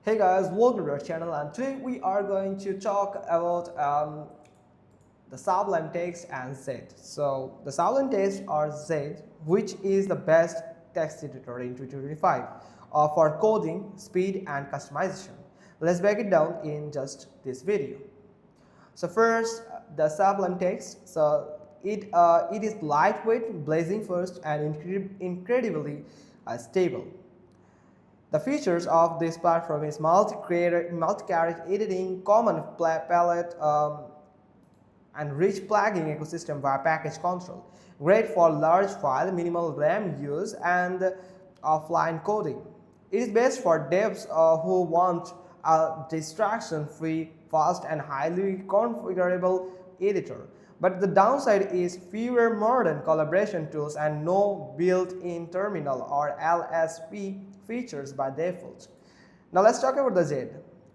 Hey guys, welcome to our channel, and today we are going to talk about the Sublime Text and Z. So the Sublime Text or Z, which is the best text editor in 2025 for coding, speed and customization. Let's break it down in just this video. So first, the Sublime Text. So it is lightweight, blazing fast, and incredibly stable. The features of this platform is multi-carriage editing, common palette, and rich plugin ecosystem via package control. Great for large file, minimal RAM use, and offline coding. It is best for devs who want a distraction-free, fast, and highly configurable editor. But the downside is fewer modern collaboration tools and no built-in terminal or LSP features by default. Now let's talk about the Z.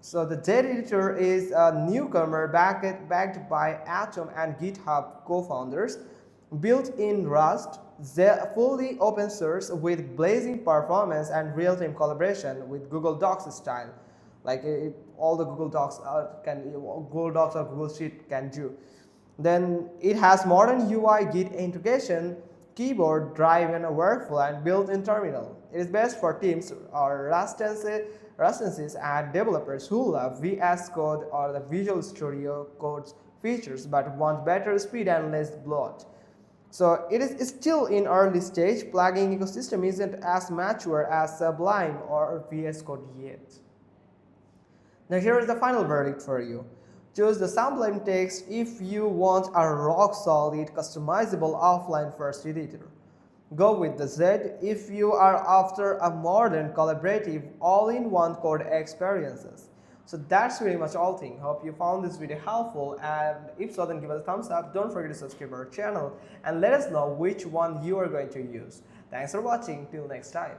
So the Z editor is a newcomer backed by Atom and GitHub co-founders, built in Rust, fully open source with blazing performance and real-time collaboration with Google Docs style. Like all the Google Docs Google Docs or Google Sheet can do. Then it has modern UI Git integration, keyboard driven workflow, and built-in terminal. It is best for teams or Rustencies and developers who love VS Code or the Visual Studio Code's features but want better speed and less bloat. So it is still in early stage. Plugin ecosystem isn't as mature as Sublime or VS Code yet. Now here is the final verdict for you. Choose the Sublime Text if you want a rock-solid, customizable offline-first editor. Go with the Z if you are after a modern, collaborative, all-in-one code experiences. So that's pretty much all thing. Hope you found this video helpful, and if so, then give us a thumbs up. Don't forget to subscribe to our channel and let us know which one you are going to use. Thanks for watching. Till next time.